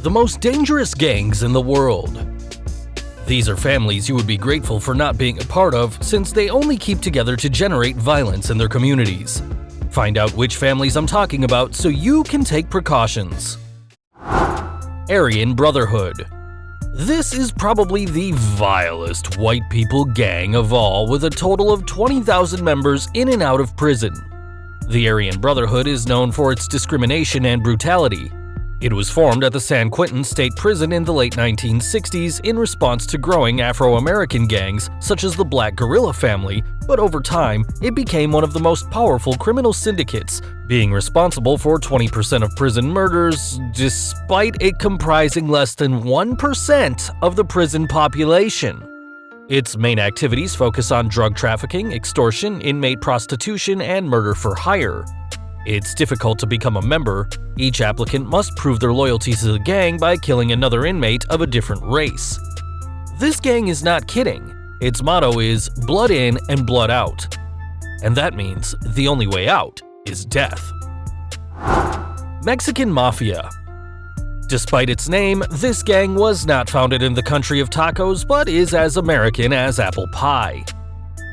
The most dangerous gangs in the world. These are families you would be grateful for not being a part of, since they only keep together to generate violence in their communities. Find out which families I'm talking about so you can take precautions. Aryan Brotherhood. This is probably the vilest white people gang of all, with a total of 20,000 members in and out of prison. The Aryan Brotherhood is known for its discrimination and brutality. It was formed at the San Quentin state prison in the late 1960s in response to growing Afro-American gangs such as the Black Guerrilla Family, but over time, it became one of the most powerful criminal syndicates, being responsible for 20% of prison murders, despite it comprising less than 1% of the prison population. Its main activities focus on drug trafficking, extortion, inmate prostitution, and murder for hire. It's difficult to become a member. Each applicant must prove their loyalty to the gang by killing another inmate of a different race. This gang is not kidding. Its motto is blood in and blood out. And that means the only way out is death. Mexican Mafia. Despite its name, this gang was not founded in the country of tacos, but is as American as apple pie.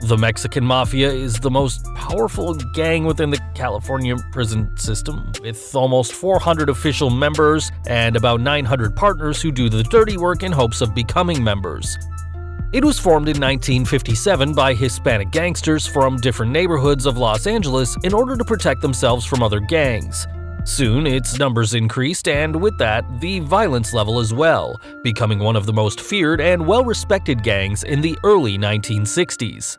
The Mexican Mafia is the most powerful gang within the California prison system, with almost 400 official members and about 900 partners who do the dirty work in hopes of becoming members. It was formed in 1957 by Hispanic gangsters from different neighborhoods of Los Angeles in order to protect themselves from other gangs. Soon, its numbers increased, and with that, the violence level as well, becoming one of the most feared and well-respected gangs in the early 1960s.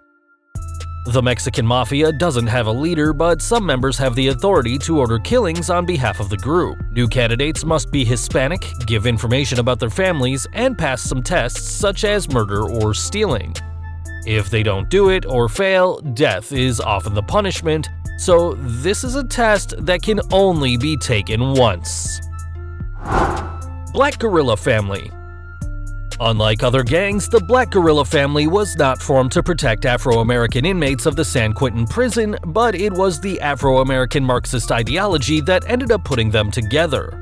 The Mexican Mafia doesn't have a leader, but some members have the authority to order killings on behalf of the group. New candidates must be Hispanic, give information about their families, and pass some tests such as murder or stealing. If they don't do it or fail, death is often the punishment, so this is a test that can only be taken once. Black Guerrilla Family. Unlike other gangs, the Black Guerrilla Family was not formed to protect Afro-American inmates of the San Quentin prison, but it was the Afro-American Marxist ideology that ended up putting them together.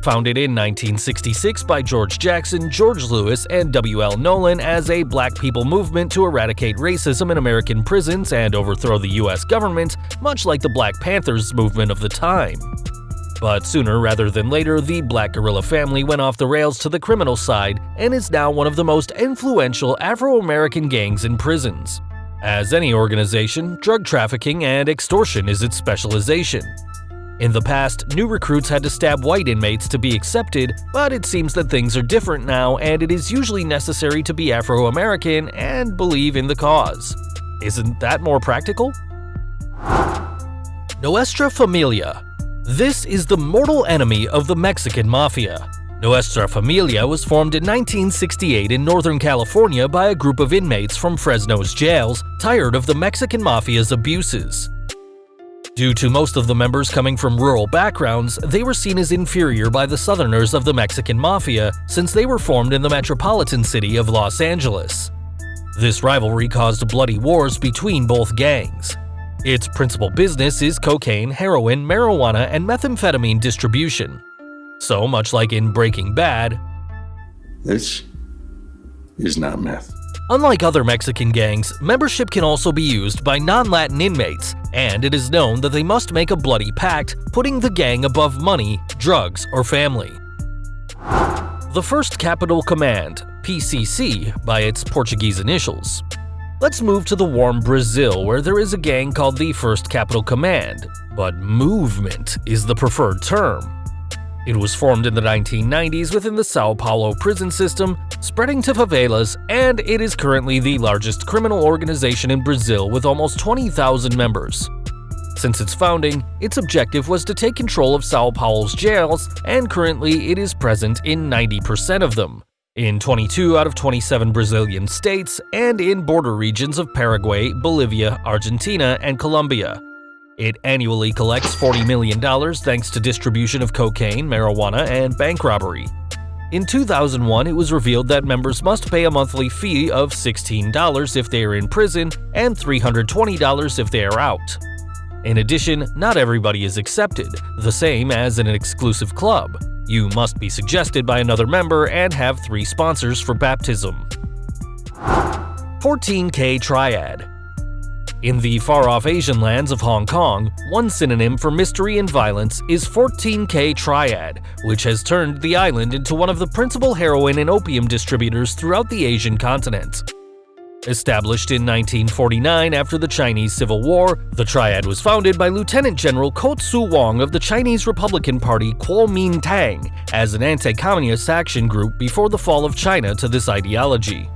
Founded in 1966 by George Jackson, George Lewis, and W.L. Nolan as a black people movement to eradicate racism in American prisons and overthrow the U.S. government, much like the Black Panthers movement of the time. But sooner rather than later, the Black Guerrilla Family went off the rails to the criminal side and is now one of the most influential Afro-American gangs in prisons. As any organization, drug trafficking and extortion is its specialization. In the past, new recruits had to stab white inmates to be accepted, but it seems that things are different now, and it is usually necessary to be Afro-American and believe in the cause. Isn't that more practical? Nuestra Familia. This is the mortal enemy of the Mexican Mafia. Nuestra Familia was formed in 1968 in Northern California by a group of inmates from Fresno's jails, tired of the Mexican Mafia's abuses. Due to most of the members coming from rural backgrounds, they were seen as inferior by the Southerners of the Mexican Mafia since they were formed in the metropolitan city of Los Angeles. This rivalry caused bloody wars between both gangs. Its principal business is cocaine, heroin, marijuana, and methamphetamine distribution. So, much like in Breaking Bad, this is not meth. Unlike other Mexican gangs, membership can also be used by non-Latin inmates, and it is known that they must make a bloody pact, putting the gang above money, drugs, or family. The First Capital Command, PCC by its Portuguese initials. Let's move to the warm Brazil, where there is a gang called the First Capital Command, but movement is the preferred term. It was formed in the 1990s within the Sao Paulo prison system, spreading to favelas, and it is currently the largest criminal organization in Brazil with almost 20,000 members. Since its founding, its objective was to take control of Sao Paulo's jails, and currently it is present in 90% of them, in 22 out of 27 Brazilian states, and in border regions of Paraguay, Bolivia, Argentina, and Colombia. It annually collects $40 million thanks to distribution of cocaine, marijuana, and bank robbery. In 2001, it was revealed that members must pay a monthly fee of $16 if they are in prison and $320 if they are out. In addition, not everybody is accepted, the same as in an exclusive club. You must be suggested by another member and have 3 sponsors for baptism. 14K Triad. In the far-off Asian lands of Hong Kong, one synonym for mystery and violence is 14K Triad, which has turned the island into one of the principal heroin and opium distributors throughout the Asian continent. Established in 1949 after the Chinese Civil War, the Triad was founded by Lieutenant General Kot Su Wong of the Chinese Republican Party Kuomintang as an anti-communist action group before the fall of China to this ideology.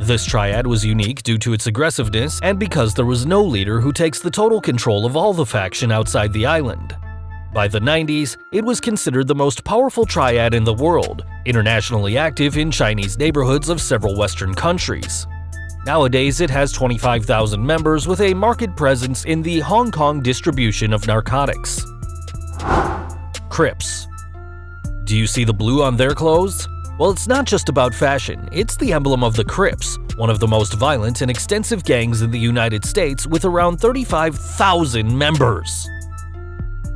This triad was unique due to its aggressiveness and because there was no leader who takes the total control of all the faction outside the island. By the 90s, it was considered the most powerful triad in the world, internationally active in Chinese neighborhoods of several Western countries. Nowadays, it has 25,000 members with a market presence in the Hong Kong distribution of narcotics. Crips. Do you see the blue on their clothes? Well, it's not just about fashion, it's the emblem of the Crips, one of the most violent and extensive gangs in the United States with around 35,000 members.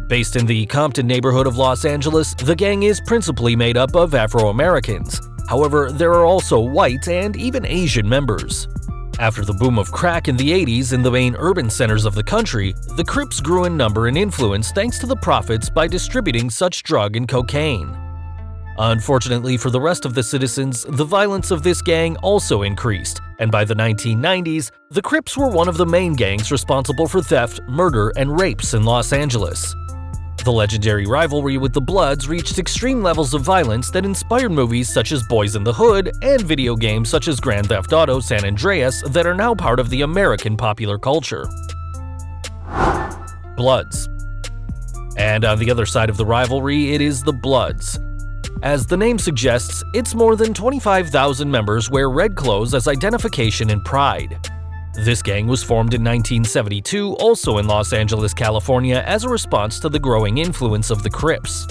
Based in the Compton neighborhood of Los Angeles, the gang is principally made up of Afro-Americans. However, there are also white and even Asian members. After the boom of crack in the 80s in the main urban centers of the country, the Crips grew in number and influence thanks to the profits by distributing such drug and cocaine. Unfortunately for the rest of the citizens, the violence of this gang also increased, and by the 1990s, the Crips were one of the main gangs responsible for theft, murder, and rapes in Los Angeles. The legendary rivalry with the Bloods reached extreme levels of violence that inspired movies such as Boys in the Hood and video games such as Grand Theft Auto San Andreas that are now part of the American popular culture. Bloods. And on the other side of the rivalry, it is the Bloods. As the name suggests, it's more than 25,000 members wear red clothes as identification and pride. This gang was formed in 1972, also in Los Angeles, California, as a response to the growing influence of the Crips.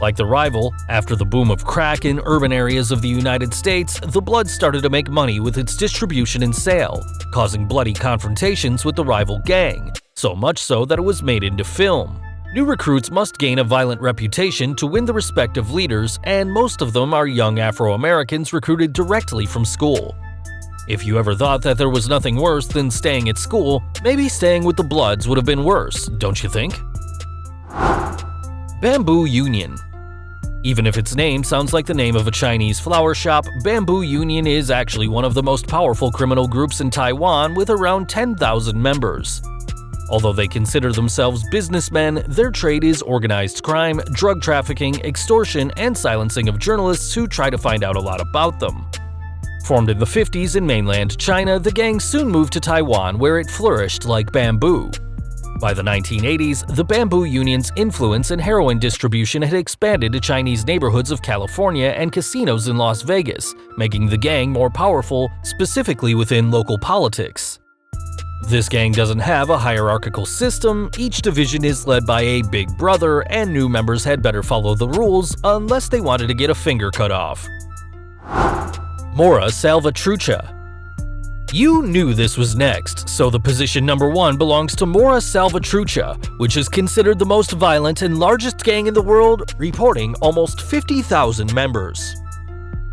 Like the rival, after the boom of crack in urban areas of the United States, the Bloods started to make money with its distribution and sale, causing bloody confrontations with the rival gang, so much so that it was made into film. New recruits must gain a violent reputation to win the respect of leaders, and most of them are young Afro-Americans recruited directly from school. If you ever thought that there was nothing worse than staying at school, maybe staying with the Bloods would have been worse, don't you think? Bamboo Union. Even if its name sounds like the name of a Chinese flower shop, Bamboo Union is actually one of the most powerful criminal groups in Taiwan with around 10,000 members. Although they consider themselves businessmen, their trade is organized crime, drug trafficking, extortion, and silencing of journalists who try to find out a lot about them. Formed in the 50s in mainland China, the gang soon moved to Taiwan where it flourished like bamboo. By the 1980s, the Bamboo Union's influence in heroin distribution had expanded to Chinese neighborhoods of California and casinos in Las Vegas, making the gang more powerful, specifically within local politics. This gang doesn't have a hierarchical system, each division is led by a big brother, and new members had better follow the rules unless they wanted to get a finger cut off. Mora Salvatrucha. You knew this was next, so the position number 1 belongs to Mora Salvatrucha, which is considered the most violent and largest gang in the world, reporting almost 50,000 members.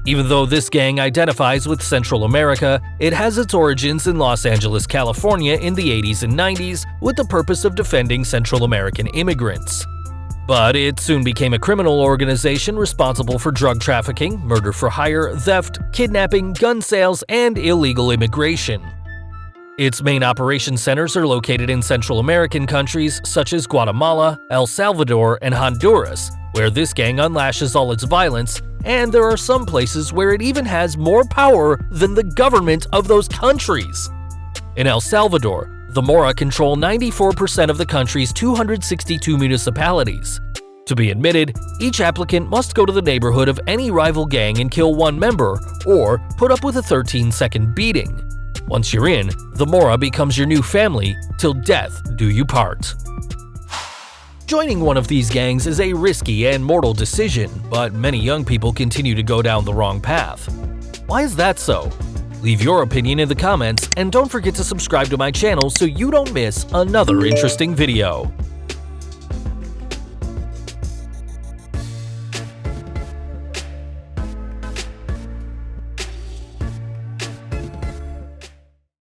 Even though this gang identifies with Central America, it has its origins in Los Angeles, California in the 80s and 90s with the purpose of defending Central American immigrants. But it soon became a criminal organization responsible for drug trafficking, murder for hire, theft, kidnapping, gun sales, and illegal immigration. Its main operation centers are located in Central American countries such as Guatemala, El Salvador, and Honduras, where this gang unlashes all its violence, and there are some places where it even has more power than the government of those countries. In El Salvador, the Mora control 94% of the country's 262 municipalities. To be admitted, each applicant must go to the neighborhood of any rival gang and kill one member, or put up with a 13-second beating. Once you're in, the Mora becomes your new family, till death do you part. Joining one of these gangs is a risky and mortal decision, but many young people continue to go down the wrong path. Why is that so? Leave your opinion in the comments, and don't forget to subscribe to my channel so you don't miss another interesting video.